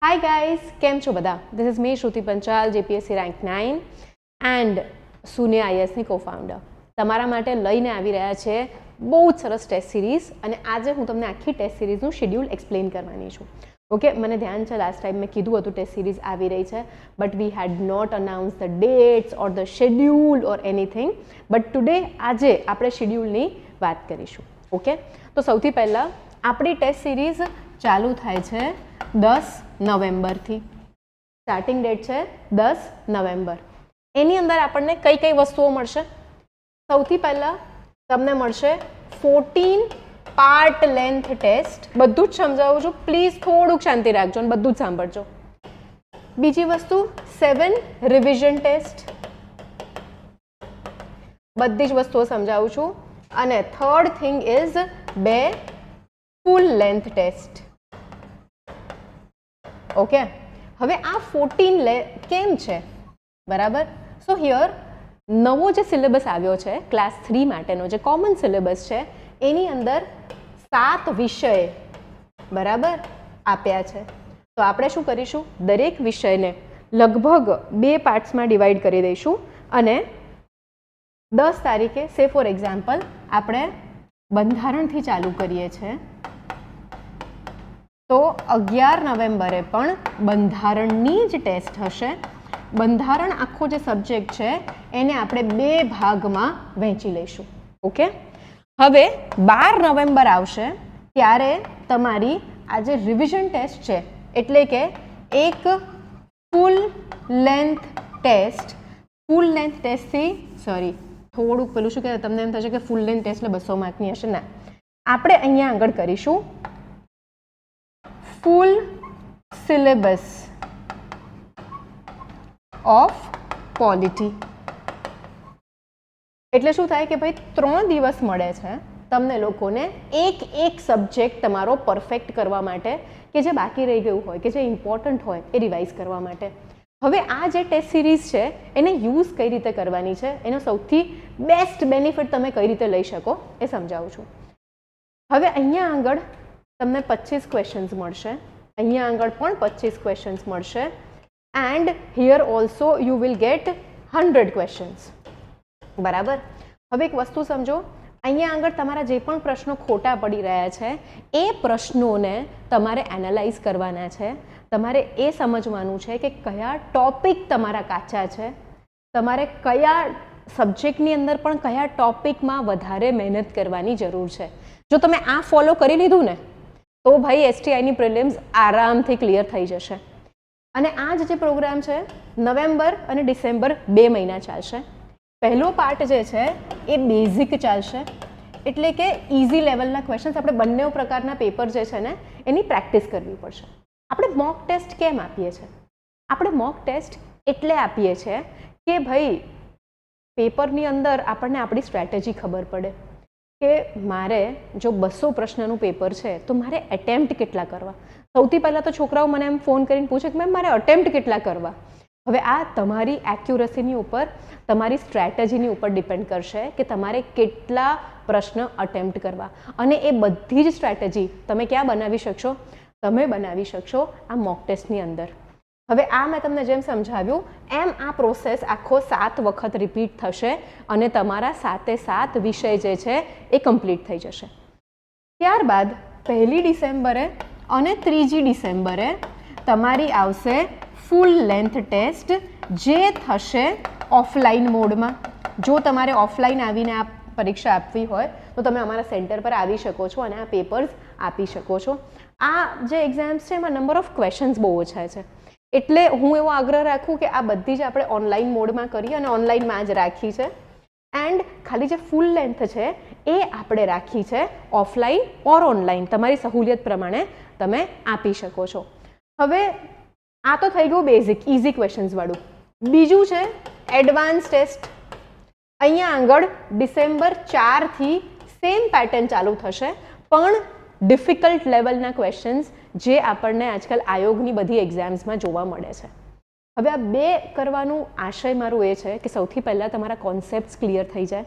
Hi guys, કેમ છો બધા? This is me Shruti Panchal, JPSC rank 9 and શૂન્ય IASની co-founder. તમારા માટે લઈને આવી રહ્યા છે બહુ જ સરસ ટેસ્ટ સિરીઝ અને આજે હું તમને આખી ટેસ્ટ સિરીઝનું શેડ્યુલ એક્સપ્લેન કરવાની છું. ઓકે, મને ધ્યાન છે લાસ્ટ ટાઈમ મેં કીધું હતું ટેસ્ટ સિરીઝ આવી રહી છે, but we had not announce the dates or the schedule or anything, but today આજે આપણે શેડ્યુલની વાત કરીશું. ઓકે, તો સૌથી પહેલાં આપણી ટેસ્ટ સિરીઝ ચાલુ થાય છે 10 નવેમ્બરથી. સ્ટાર્ટિંગ ડેટ છે 10 નવેમ્બર. એની અંદર આપણને કઈ કઈ વસ્તુઓ મળશે? સૌથી પહેલાં તમને મળશે 14 પાર્ટ લેન્થ ટેસ્ટ. બધું જ સમજાવું છું, પ્લીઝ થોડુંક શાંતિ રાખજો અને બધું જ સાંભળજો. બીજી વસ્તુ 7 રિવિઝન ટેસ્ટ. બધી જ વસ્તુઓ સમજાવું છું. અને third thing is 2 full length test. Okay, હવે આ 14 કેમ છે? બરાબર. સો હિયર નવો જે સિલેબસ આવ્યો છે ક્લાસ 3 માટેનો, જે કોમન સિલેબસ છે, એની અંદર 7 વિષય બરાબર આપ્યા છે. તો આપણે શું કરીશું? દરેક વિષયને લગભગ 2 પાર્ટ્સમાં ડિવાઈડ કરી દઈશું અને 10 તારીખે સે ફોર એક્ઝામ્પલ આપણે બંધારણથી ચાલુ કરીએ છીએ, તો 11 નવેમ્બરે પણ બંધારણની જ ટેસ્ટ હશે. બંધારણ આખો જે સબ્જેક્ટ છે એને આપણે 2 ભાગમાં વહેંચી લઈશું. ઓકે, હવે 12 નવેમ્બર આવશે ત્યારે તમારી આ જે રિવિઝન ટેસ્ટ છે, એટલે કે એક ફૂલ લેન્થ ટેસ્ટ. ફૂલ લેન્થ ટેસ્ટથી સોરી થોડુંક પેલું શું કહેવાય, તમને એમ થશે કે ફૂલ લેન્થ ટેસ્ટ એટલે 200 માર્કની હશે. ના, આપણે અહીંયા આગળ કરીશું ફૂલ સિલેબસ ઓફ પોલિટી. એટલે શું થાય કે ભાઈ 3 દિવસ મળે છે તમને લોકોને એક સબ્જેક્ટ તમારો પરફેક્ટ કરવા માટે, કે જે બાકી રહી ગયું હોય, કે જે ઇમ્પોર્ટન્ટ હોય એ રિવાઇઝ કરવા માટે. હવે આ જે ટેસ્ટ સિરીઝ છે એને યુઝ કઈ રીતે કરવાની છે, એનો સૌથી બેસ્ટ બેનિફિટ તમે કઈ રીતે લઈ શકો એ સમજાવું છું. હવે અહીંયા આગળ તમને 25 ક્વેશ્ચન્સ મળશે, અહીંયા આગળ પણ 25 ક્વેશ્ચન્સ મળશે and here also you will get 100 questions. બરાબર. હવે એક વસ્તુ સમજો, અહીંયા આગળ તમારા જે પણ પ્રશ્નો ખોટા પડી રહ્યા છે એ પ્રશ્નોને તમારે એનાલાઇઝ કરવાના છે. તમારે એ સમજવાનું છે કે કયા ટોપિક તમારા કાચા છે, તમારે કયા સબ્જેક્ટની અંદર પણ કયા ટોપિકમાં વધારે મહેનત કરવાની જરૂર છે. જો તમે આ ફોલો કરી લીધું ને તો ભાઈ એસટીઆઈની પ્રિલિમ્સ આરામથી ક્લિયર થઈ જશે. અને આ જ જે પ્રોગ્રામ છે નવેમ્બર અને ડિસેમ્બર 2 મહિના ચાલશે. પહેલો પાર્ટ જે છે એ બેઝિક ચાલશે, એટલે કે ઇઝી લેવલના ક્વેશ્ચન્સ. આપણે બંને પ્રકારના પેપર જે છે ને એની પ્રેક્ટિસ કરવી પડશે. આપણે મોક ટેસ્ટ કેમ આપીએ છીએ? આપણે મોક ટેસ્ટ એટલે આપીએ છીએ કે ભાઈ પેપરની અંદર આપણને આપણી સ્ટ્રેટેજી ખબર પડે કે મારે જો 200 પ્રશ્નનું પેપર છે તો મારે એટેમ્પ્ટ કેટલા કરવા. સૌથી પહેલાં તો છોકરાઓ મને એમ ફોન કરીને પૂછે કે મેમ મારે એટેમ્પ્ટ કેટલા કરવા. હવે આ તમારી એક્યુરસીની ઉપર, તમારી સ્ટ્રેટેજીની ઉપર ડિપેન્ડ કરશે કે તમારે કેટલા પ્રશ્ન અટેમ્પ્ટ કરવા. અને એ બધી જ સ્ટ્રેટેજી તમે ક્યાં બનાવી શકશો? તમે બનાવી શકશો આ મોક ટેસ્ટની અંદર. હવે આ મેં તમને જેમ સમજાવ્યું એમ આ પ્રોસેસ આખો 7 વખત રિપીટ થશે અને તમારા 7 વિષય જે છે એ કમ્પ્લીટ થઈ જશે. ત્યારબાદ 1 ડિસેમ્બરે અને 3 ડિસેમ્બરે તમારી આવશે ફૂલ લેન્થ ટેસ્ટ, જે થશે ઓફલાઈન મોડમાં. જો તમારે ઓફલાઈન આવીને આ પરીક્ષા આપવી હોય તો તમે અમારા સેન્ટર પર આવી શકો છો અને આ પેપર્સ આપી શકો છો. આ જે એક્ઝામ્સ છે એમાં નંબર ઓફ ક્વેશ્ચન્સ બહુ ઓછા છે, એટલે હું એવો આગ્રહ રાખું કે આ બધી જ આપણે ઓનલાઈન મોડમાં કરીએ અને ઓનલાઈનમાં જ રાખી છે. એન્ડ ખાલી જે ફૂલ લેન્થ છે એ આપણે રાખી છે ઓફલાઈન ઓર ઓનલાઈન, તમારી સહુલિયત પ્રમાણે તમે આપી શકો છો. હવે આ તો થઈ ગયું બેઝિક ઇઝી ક્વેશ્ચન્સ વાળું. બીજું છે એડવાન્સ ટેસ્ટ. અહીંયા આગળ ડિસેમ્બર 4થી સેમ પેટર્ન ચાલુ થશે, પણ ડિફિકલ્ટ લેવલના ક્વેશ્ચન્સ જે આપણને આજકાલ આયોગની બધી એક્ઝામ્સમાં જોવા મળે છે. હવે આ 2 કરવાનું આશય મારું એ છે કે સૌથી પહેલાં તમારા કોન્સેપ્ટ્સ ક્લિયર થઈ જાય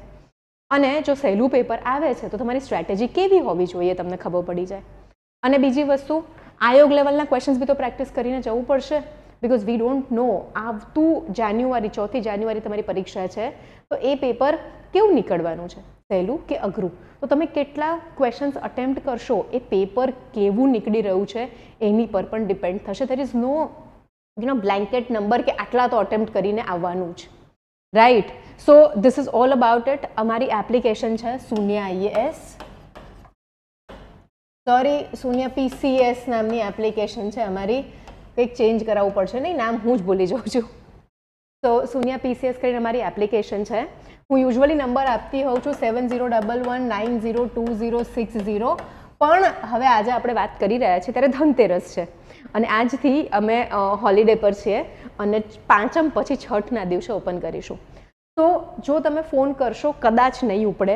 અને જો સહેલું પેપર આવે છે તો તમારી સ્ટ્રેટેજી કેવી હોવી જોઈએ તમને ખબર પડી જાય. અને બીજી વસ્તુ, આયોગ લેવલના ક્વેશ્ચન્સ બી તો પ્રેક્ટિસ કરીને જવું પડશે, બિકોઝ વી ડોન્ટ નો આવતું જાન્યુઆરી 4 જાન્યુઆરી તમારી પરીક્ષા છે, તો એ પેપર કેવું નીકળવાનું છે, સહેલું કે અઘરું, તો તમે કેટલા ક્વેશ્ચન્સ અટેમ્પ્ટ કરશો એ પેપર કેવું નીકળી રહ્યું છે એની પર પણ ડિપેન્ડ થશે. There is no blanket number કે આટલા તો અટેમ્પ્ટ કરીને આવવાનું જ, right. So this is all about it. અમારી એપ્લિકેશન છે Shunya IAS, sorry Shunya PCS નામની એપ્લિકેશન છે અમારી, કંઈક ચેન્જ કરાવવું પડશે નહીં, નામ હું જ ભૂલી જાઉં છું. તો શૂન્ય PCS કરીને અમારી એપ્લિકેશન છે. હું યુઝ્યુઅલી નંબર આપતી હોઉં છું 7011902060, પણ હવે આજે આપણે વાત કરી રહ્યા છીએ ત્યારે ધનતેરસ છે અને આજથી અમે હોલિડે પર છીએ અને પાંચમ પછી છઠના દિવસે ઓપન કરીશું. તો જો તમે ફોન કરશો કદાચ નહીં ઉપડે,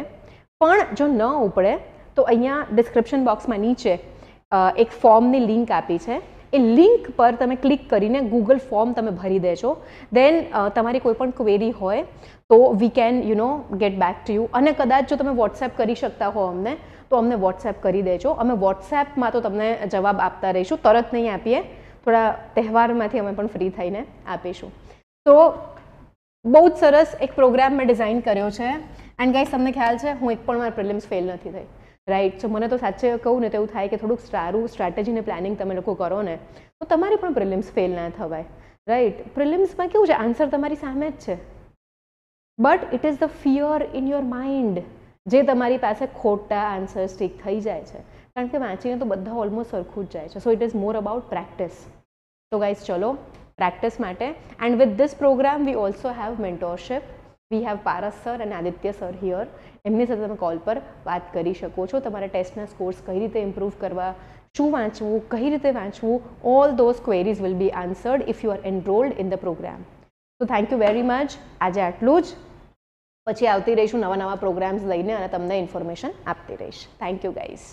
પણ જો ન ઉપડે તો અહીંયા ડિસ્ક્રિપ્શન બોક્સમાં નીચે એક ફોર્મની લિંક આપી છે, એ લિંક પર તમે ક્લિક કરીને ગૂગલ ફોર્મ તમે ભરી દેજો. દેન તમારી કોઈ પણ ક્વેરી હોય તો we can get back to you. અને કદાચ જો તમે વોટ્સએપ કરી શકતા હો અમને, તો અમને વોટ્સએપ કરી દેજો. અમે વોટ્સએપમાં તો તમને જવાબ આપતા રહીશું, તરત નહીં આપીએ, થોડા તહેવારમાંથી અમે પણ ફ્રી થઈને આપીશું. તો બહુ જ સરસ એક પ્રોગ્રામ મેં ડિઝાઇન કર્યો છે. એન્ડ ગાઈસ, તમને ખ્યાલ છે હું એક પણ મારા પ્રિલિમ્સ ફેલ નથી થઈ, રાઈટ. સો મને તો સાચે કહું ને તો એવું થાય કે થોડુંક સારું સ્ટ્રેટેજીને પ્લાનિંગ તમે લોકો કરો ને તો તમારી પણ પ્રિલિમ્સ ફેલ ના થવાય, રાઈટ. પ્રિલિમ્સમાં કેવું છે, આન્સર તમારી સામે જ છે, but it is the fear in your mind જે તમારી પાસે ખોટા આન્સર સ્ટીક થઈ જાય છે, કારણ કે વાંચીને તો બધા ઓલમોસ્ટ સરખું જ જાય છે. So it is more about practice. તો ગાઈઝ ચલો પ્રેક્ટિસ માટે, and with this program we also have mentorship. We have Paras sir અને આદિત્ય સર હિયર. એમની સાથે તમે કોલ પર વાત કરી શકો છો. તમારા ટેસ્ટના સ્કોર્સ કઈ રીતે ઇમ્પ્રૂવ કરવા, શું વાંચવું, કઈ રીતે વાંચવું, all those queries will be answered if you are enrolled in the programme. તો થેન્ક યુ વેરી મચ. આજે આટલું જ. પછી આવતી રહીશું નવા નવા પ્રોગ્રામ્સ લઈને અને તમને ઇન્ફોર્મેશન આપતી રહીશ. Thank you guys.